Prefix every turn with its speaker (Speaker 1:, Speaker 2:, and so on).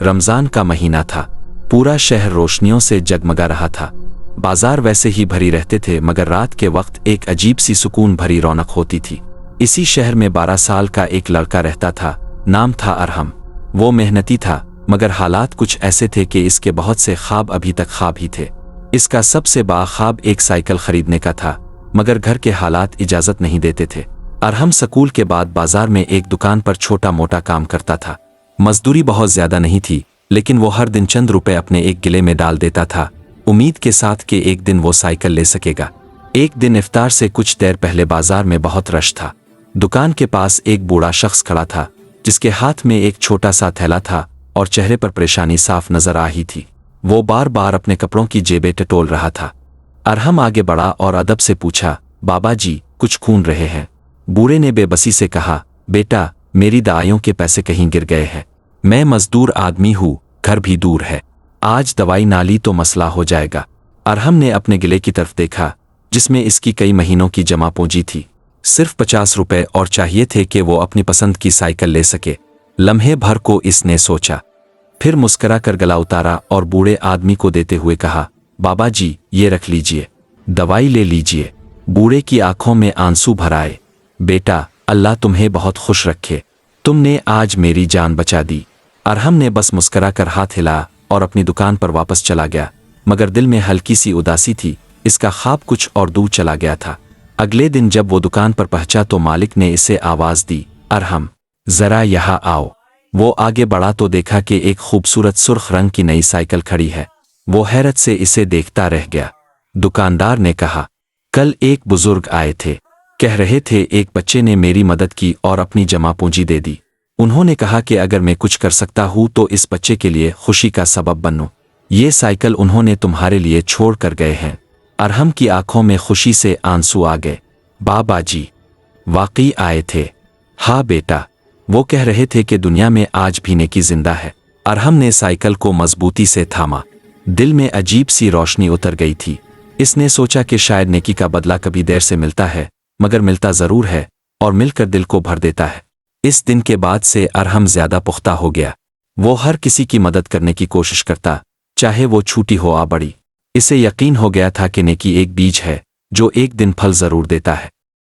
Speaker 1: रमज़ान का महीना था। पूरा शहर रोशनियों से जगमगा रहा था। बाजार वैसे ही भरी रहते थे, मगर रात के वक्त एक अजीब सी सुकून भरी रौनक होती थी। इसी शहर में 12 साल का एक लड़का रहता था। नाम था अरहम। वो मेहनती था, मगर हालात कुछ ऐसे थे कि इसके बहुत से ख्वाब अभी तक ख्वाब ही थे। इसका सबसे बड़ा ख्वाब एक साइकिल खरीदने का था, मगर घर के हालात इजाज़त नहीं देते थे। अरहम स्कूल के बाद बाजार में एक दुकान पर छोटा मोटा काम करता था। मजदूरी बहुत ज़्यादा नहीं थी, लेकिन वो हर दिन चंद रुपए अपने एक गिले में डाल देता था, उम्मीद के साथ कि एक दिन वो साइकिल ले सकेगा। एक दिन इफ्तार से कुछ देर पहले बाजार में बहुत रश था। दुकान के पास एक बूढ़ा शख्स खड़ा था, जिसके हाथ में एक छोटा सा थैला था और चेहरे पर परेशानी साफ नजर आ रही थी। वो बार बार अपने कपड़ों की जेबें टटोल रहा था। अरहम आगे बढ़ा और अदब से पूछा, बाबा जी, कुछ खून रहे हैं? बूढ़े ने बेबसी से कहा, बेटा, मेरी दवाइयों के पैसे कहीं गिर गए हैं। मैं मजदूर आदमी हूँ, घर भी दूर है। आज दवाई ना ली तो मसला हो जाएगा। अरहम ने अपने गिले की तरफ देखा, जिसमें इसकी कई महीनों की जमा पूंजी थी। सिर्फ 50 रुपए और चाहिए थे कि वो अपनी पसंद की साइकिल ले सके। लम्हे भर को इसने सोचा, फिर मुस्करा कर गला उतारा और बूढ़े आदमी को देते हुए कहा, बाबा जी, ये रख लीजिए, दवाई ले लीजिए। बूढ़े की आंखों में आंसू भर आए। बेटा, अल्लाह तुम्हें बहुत खुश रखे, तुमने आज मेरी जान बचा दी। अरहम ने बस मुस्करा कर हाथ हिलाया और अपनी दुकान पर वापस चला गया, मगर दिल में हल्की सी उदासी थी। इसका ख्वाब कुछ और दूर चला गया था। अगले दिन जब वो दुकान पर पहुंचा तो मालिक ने इसे आवाज दी, अरहम, जरा यहाँ आओ। वो आगे बढ़ा तो देखा कि एक खूबसूरत सुर्ख रंग की नई साइकिल खड़ी है। वो हैरत से इसे देखता रह गया। दुकानदार ने कहा, कल एक बुजुर्ग आए थे, कह रहे थे एक बच्चे ने मेरी मदद की और अपनी जमा पूंजी दे दी। उन्होंने कहा कि अगर मैं कुछ कर सकता हूँ तो इस बच्चे के लिए खुशी का सबब बनूं। ये साइकिल उन्होंने तुम्हारे लिए छोड़ कर गए हैं। अरहम की आंखों में खुशी से आंसू आ गए। बाबा जी, वाकई आए थे? हाँ बेटा, वो कह रहे थे कि दुनिया में आज भी नेकी जिंदा है। अरहम ने साइकिल को मजबूती से थामा। दिल में अजीब सी रोशनी उतर गई थी। इसने सोचा कि शायद नेकी का बदला कभी देर से मिलता है, मगर मिलता जरूर है और मिलकर दिल को भर देता है। इस दिन के बाद से अरहम ज्यादा पुख्ता हो गया। वो हर किसी की मदद करने की कोशिश करता, चाहे वो छोटी हो या बड़ी। इसे यकीन हो गया था कि नेकी एक बीज है जो एक दिन फल जरूर देता है।